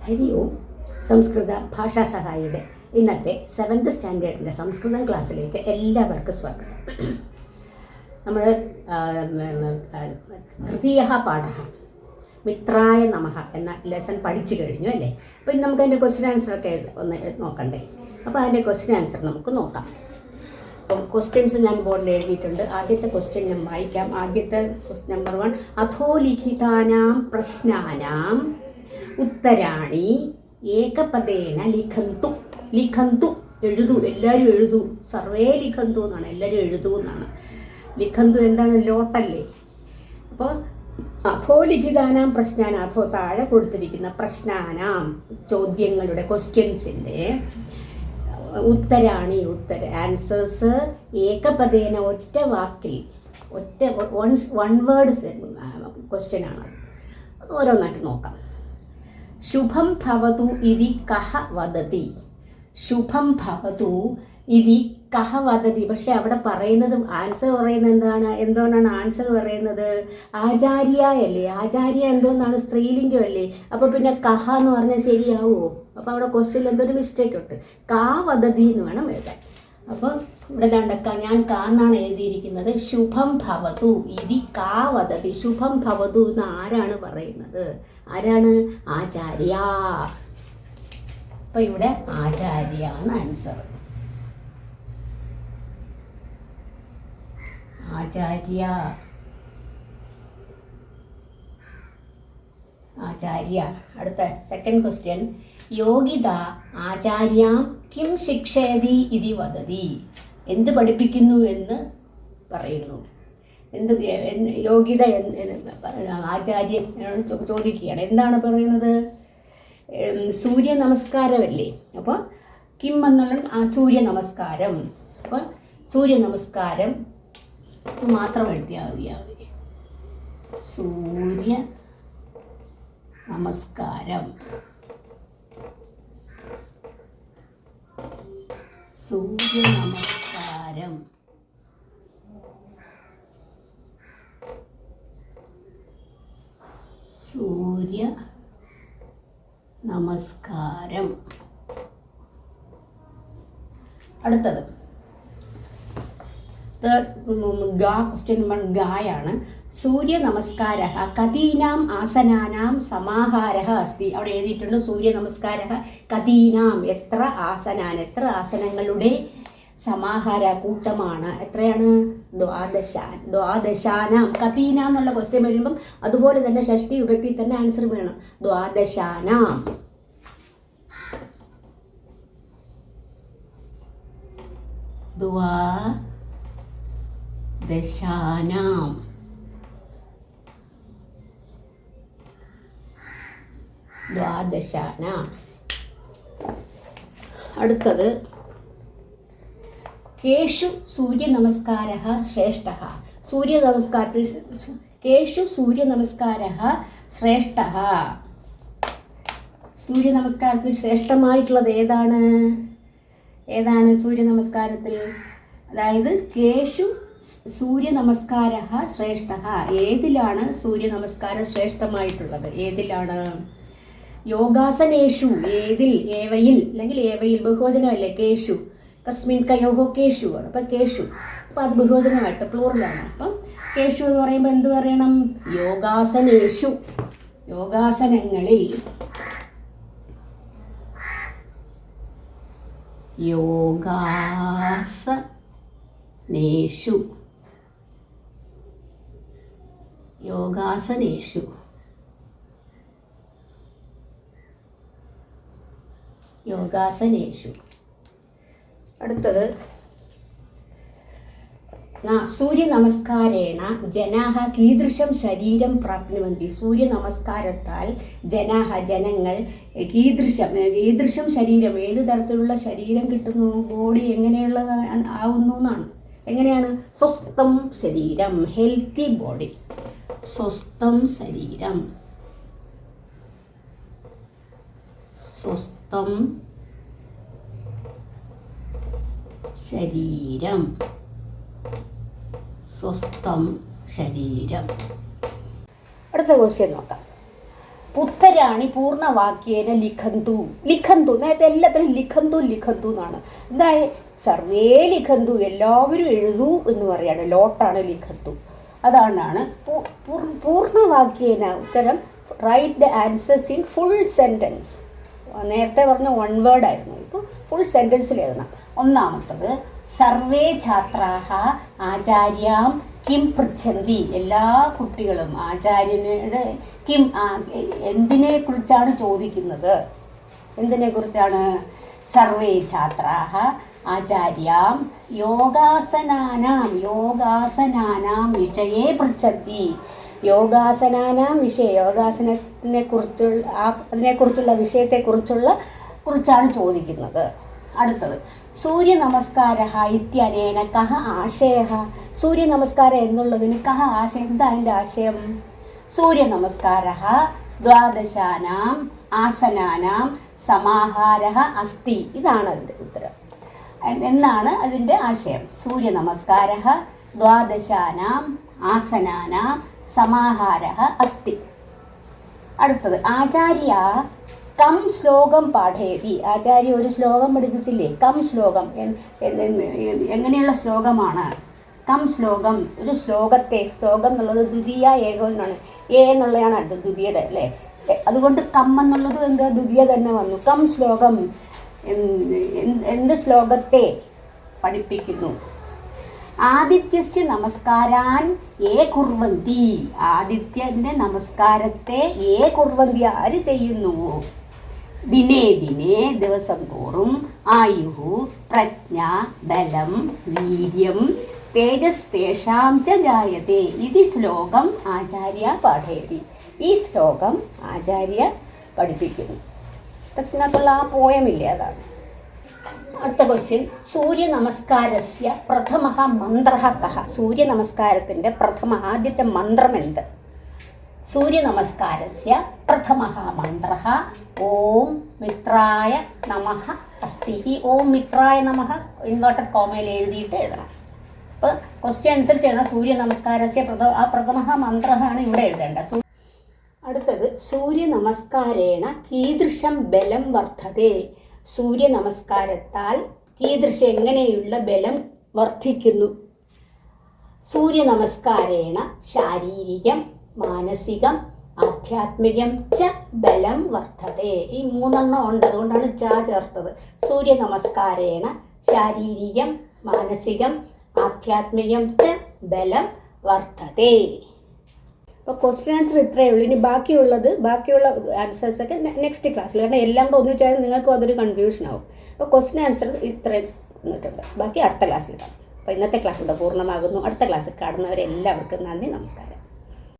ഹരി ഓം. സംസ്കൃത ഭാഷാ സഹായിയുടെ ഇന്നത്തെ 7th സ്റ്റാൻഡേർഡിൻ്റെ സംസ്കൃതം ക്ലാസ്സിലേക്ക് എല്ലാവർക്കും സ്വാഗതം. നമ്മൾ തൃതീയ പാഠം മിത്രായ നമഃ എന്ന ലെസൺ പഠിച്ചു കഴിഞ്ഞു അല്ലേ? അപ്പോൾ ഇനി നമുക്ക് അതിൻ്റെ ക്വസ്റ്റ്യൻ ആൻസറൊക്കെ ഒന്ന് നോക്കണ്ടേ? അപ്പോൾ അതിൻ്റെ ക്വസ്റ്റ്യൻ ആൻസർ നമുക്ക് നോക്കാം. അപ്പം ക്വസ്റ്റ്യൻസ് ഞാൻ ബോർഡിൽ എഴുതിയിട്ടുണ്ട്. ആദ്യത്തെ ക്വസ്റ്റ്യൻ ഞാൻ വായിക്കാം. ആദ്യത്തെ നമ്പർ 1, അധോലിഖിതാനാം പ്രശ്നാനാം ഉത്തരാണി ഏകപദേന ലിഖന്തു. ലിഖന്തു എഴുതൂ, എല്ലാവരും എഴുതൂ. സർവേ ലിഖന്തു എന്നാണ്, എല്ലാവരും എഴുതൂ എന്നാണ്. ലിഖന്തു എന്താണ്? ലോട്ടല്ലേ? അപ്പോൾ അധോലിഖിതാനാം പ്രശ്നാനാം, അധോ താഴെ കൊടുത്തിരിക്കുന്ന പ്രശ്നാനാം ചോദ്യങ്ങളുടെ ക്വസ്റ്റ്യൻസിൻ്റെ ഉത്തരാണി ആൻസേഴ്സ് ഏകപദേന ഒറ്റ വാക്കിൽ വൺ വേർഡ് ക്വസ്റ്റ്യനാണ്. ഓരോന്നായിട്ട് നോക്കാം. ശുഭം ഭവതു ഇതി കഹ വദതി. ശുഭം ഭവതു ഇതി കഹ വദതി. പക്ഷെ അവിടെ പറയുന്നത് ആൻസർ പറയുന്നത് എന്തുകൊണ്ടാണ് ആൻസർ പറയുന്നത്? ആചാര്യ അല്ലേ? ആചാര്യ എന്തോന്നാണ്? സ്ത്രീലിംഗം അല്ലേ? അപ്പോൾ പിന്നെ കഹ എന്ന് പറഞ്ഞാൽ ശരിയാവുമോ? അപ്പോൾ അവിടെ ക്വസ്റ്റ്യനിൽ എന്തൊരു മിസ്റ്റേക്ക് ഉണ്ട്. കാ വദതി എന്ന് വേണം എഴുതാൻ. അപ്പം ഇവിടെ ഞാൻ കാന്നാണ് എഴുതിയിരിക്കുന്നത്. ശുഭം ഭവതു ഇതി കാ വദതി. ശുഭം ഭവതു എന്ന് ആരാണ് പറയുന്നത്? ആരാണ്? ആചാര്യ. അപ്പം ഇവിടെ ആചാര്യ എന്ന് ആൻസർ. ആചാര്യ. അടുത്ത സെക്കൻഡ് ക്വസ്റ്റ്യൻ. യോഗിത ആചാര്യാം കിം ശിക്ഷയതി ഇതി വദതി. എന്ത് പഠിപ്പിക്കുന്നു എന്ന് പറയുന്നു. യോഗിത ആചാര്യനോട് ചോദിക്കുകയാണ്. എന്താണ് പറയുന്നത്? സൂര്യ നമസ്കാരമല്ലേ? അപ്പോൾ കിം എന്നുള്ള സൂര്യ നമസ്കാരം. അപ്പോൾ സൂര്യ നമസ്കാരം മാത്രം എഴുതിയാൽ മതിയാവും. സൂര്യ നമസ്കാരം. സൂര്യ നമസ്കാരം. സൂര്യ നമസ്കാരം. അടുത്തത് ക്വസ്റ്റ്യൻ നമ്പർ ഗായാണ്. സൂര്യ നമസ്കാര കതീനാം ആസനാനാം സമാഹാരഃ അസ്തി. അവിടെ എഴുതിയിട്ടുണ്ട് സൂര്യ നമസ്കാര കതീനാം, എത്ര ആസനങ്ങളുടെ സമാഹാര കൂട്ടമാണ്. എത്രയാണ്? ദ്വാദശാനാം. കതീനാം എന്നുള്ള ക്വസ്റ്റ്യൻ വരുമ്പം അതുപോലെ തന്നെ ഷഷ്ടി വിഭക്തി തന്നെ ആൻസർ വേണം. ദ്വാദശാനാം. ദ്വാദശാനാം. ദ്വാദശാനാം. അടുത്തത് കേഷു സൂര്യ നമസ്കാരഃ ശ്രേഷ്ഠഃ. സൂര്യ നമസ്കാരത്തിൽ കേഷു സൂര്യ നമസ്കാരഃ ശ്രേഷ്ഠഃ. സൂര്യ നമസ്കാരത്തിൽ ശ്രേഷ്ഠമായിട്ടുള്ളത് ഏതാണ്? സൂര്യ നമസ്കാരത്തിൽ? അതായത് കേഷു സൂര്യ നമസ്കാരഃ ശ്രേഷ്ഠഃ. ഏതിലാണ് സൂര്യ നമസ്കാരം ശ്രേഷ്ഠമായിട്ടുള്ളത്? ഏതിലാണ്? യോഗാസനേഷു. ഏതിൽ? ഏവയിൽ. അല്ലെങ്കിൽ ഏവയിൽ ബഹുവചനമല്ലേ? കേഷു. കസ്മിൻ കയോഹോ കേഷു ആണ്. അപ്പം കേഷു. അപ്പം അത് ബഹുവചനമായിട്ട് പ്ലൂറലാണ്. അപ്പം കേഷു എന്ന് പറയുമ്പോൾ എന്ത് പറയണം? യോഗാസനേഷു. യോഗാസനങ്ങളിൽ. യോഗാസനേഷു. യോഗാസനേഷു. യോഗാസനേഷു. അടുത്തത് സൂര്യ നമസ്കാരേണ ജനാഹ കീദൃശം ശരീരം പ്രാപ്നുവന്തി. സൂര്യ നമസ്കാരത്താൽ ജനങ്ങൾ കീദൃശം ശരീരം, ഏത് തരത്തിലുള്ള ശരീരം കിട്ടുന്നു? ബോഡി എങ്ങനെയുള്ള ആവുന്നു എന്നാണ്. എങ്ങനെയാണ്? സ്വസ്ഥം ശരീരം, ഹെൽത്തി ബോഡി. സ്വസ്ഥം ശരീരം. സ്വസ്ഥം ശരീരം. സ്വസ്ഥം ശരീരം. അടുത്ത ക്വസ്റ്റ്യൻ നോക്കാം. ഉത്തര ഉത്തരാണി പൂർണ്ണവാക്യേന ലിഖന്തു. ലിഖന്തു നേരത്തെ എല്ലാത്തിനും ലിഖന്തു എന്നാണ്. എന്തായി സർവേ ലിഖന്തു, എല്ലാവരും എഴുതൂ എന്ന് പറയാണ്. ലോട്ടാണ് ലിഖന്തു. അതാണ് പൂർണ്ണവാക്യേന ഉത്തരം. Write the answers in full sentence. നേരത്തെ പറഞ്ഞ 1 വേർഡ് ആയിരുന്നു, ഇപ്പോൾ ഫുൾ സെൻറ്റൻസിൽ എഴുതണം. ഒന്നാമത്തത് സർവേ ഛാത്രാഹ ആചാര്യാം കിം പൃച്ഛന്തി. എല്ലാ കുട്ടികളും ആചാര്യനോട് കിം എന്തിനെ കുറിച്ചാണ് ചോദിക്കുന്നത്? എന്തിനെ കുറിച്ചാണ്? സർവേ ഛാത്രാഹ ആചാര്യാം യോഗാസനാനാം വിഷയേ പൃച്ഛന്തി. യോഗാസനാനാം വിഷയം, അതിനെക്കുറിച്ചുള്ള വിഷയത്തെക്കുറിച്ചാണ് ചോദിക്കുന്നത്. അടുത്തത് സൂര്യ നമസ്കാര ഇത്യനേന കഹ ആശയ. സൂര്യ നമസ്കാരം എന്നുള്ളതിന് കഹ ആശയം, എന്താ അതിൻ്റെ ആശയം? സൂര്യ നമസ്കാര ദ്വാദശാനാം ആസനാനാം സമാഹാര അസ്തി. ഇതാണ് അതിൻ്റെ ഉത്തരം എന്നാണ് അതിൻ്റെ ആശയം. സൂര്യ നമസ്കാര ദ്വാദശാനാം ആസനാനാം സമാഹാര അസ്തി. അടുത്തത് ആചാര്യ കം ശ്ലോകം പാഠയതി. ആചാര്യ ഒരു ശ്ലോകം പഠിപ്പിച്ചില്ലേ? കം ശ്ലോകം എങ്ങനെയുള്ള ശ്ലോകമാണ്? കം ശ്ലോകം, ഒരു ശ്ലോകത്തെ. ശ്ലോകം എന്നുള്ളത് ദ്വിതീയ ഏകവചനമാണ്. എന്നുള്ളതാണ് ദ്വിതീയുടെ അല്ലേ? അതുകൊണ്ട് കം എന്നുള്ളത് എന്താ ദ്വിതീയ തന്നെ വന്നു. കം ശ്ലോകം, എന്ത് ശ്ലോകത്തെ പഠിപ്പിക്കുന്നു? ആദിത്യസ്യ നമസ്കാരാൻ കുർവന്തി. ആദിത്യൻ്റെ നമസ്കാരത്തെ കുർവന്തി, ആര് ചെയ്യുന്നുവോ? ദിനേ ദിനേ, ദിവസം തോറും. ആയുഹു പ്രജ്ഞ ബലം വീര്യം തേജസ് തേഷാം ച ജായതേ. ഇത് ശ്ലോകം ആചാര്യ പാഠയതി. ഈ ശ്ലോകം ആചാര്യ പഠിപ്പിക്കുന്നു. ഇതിനകത്തുള്ള ആ പോയമില്ലേ, അതാണ്. അടുത്ത ക്വസ്റ്റ്യൻ, സൂര്യ നമസ്കാരസ്യ പ്രഥമ മന്ത്ര കഹ. സൂര്യ നമസ്കാരത്തിൻ്റെ ആദ്യത്തെ മന്ത്രം എന്ത്? സൂര്യ നമസ്കാരസ്യ പ്രഥമ മന്ത്ര ഓം മിത്രായ നമഃ അസ്തി. ഈ ഓം മിത്രായ നമഃ ഇൻവേർട്ടഡ് കോമയിൽ എഴുതിയിട്ട് എഴുതണം. അപ്പോൾ ക്വസ്റ്റ്യൻ അനുസരിച്ചാണ് സൂര്യ നമസ്കാരസ്യ പ്രഥമ മന്ത്രമാണ് ഇവിടെ എഴുതേണ്ടത്. അടുത്തത് സൂര്യ നമസ്കാരേണ കീദൃശം ബലം വർദ്ധതേ. സൂര്യ നമസ്കാരത്താൽ കീദൃശം എങ്ങനെയുള്ള ബലം വർദ്ധിക്കുന്നു? സൂര്യ നമസ്കാരേണ ശാരീരികം മാനസികം ആധ്യാത്മികം ച ബലം വർദ്ധതേ. ഈ 3 ഉണ്ട്, അതുകൊണ്ടാണ് ച ചേർത്തത്. സൂര്യ നമസ്കാരേണ ശാരീരികം മാനസികം ആധ്യാത്മികം ച ബലം വർദ്ധതേ. അപ്പോൾ ക്വസ്റ്റ്യൻ ആൻസർ ഇത്രയേ ഉള്ളൂ. ഇനി ബാക്കിയുള്ള ആൻസേഴ്സൊക്കെ നെക്സ്റ്റ് ക്ലാസ്സിൽ, കാരണം എല്ലാം കൂടെ ഒന്നിച്ചാൽ നിങ്ങൾക്കും അതൊരു കൺഫ്യൂഷൻ ആവും. അപ്പോൾ ക്വസ്റ്റ്യൻ ആൻസർ ഇത്രയും തന്നിട്ടുണ്ട്. ബാക്കി അടുത്ത ക്ലാസ്സിൽ കാണാം. അപ്പോൾ ഇന്നത്തെ ക്ലാസ് ഇവിടെ പൂർണ്ണമാകുന്നു. അടുത്ത ക്ലാസ്സിൽ കാണുന്നവരെല്ലാവർക്കും നന്ദി, നമസ്കാരം.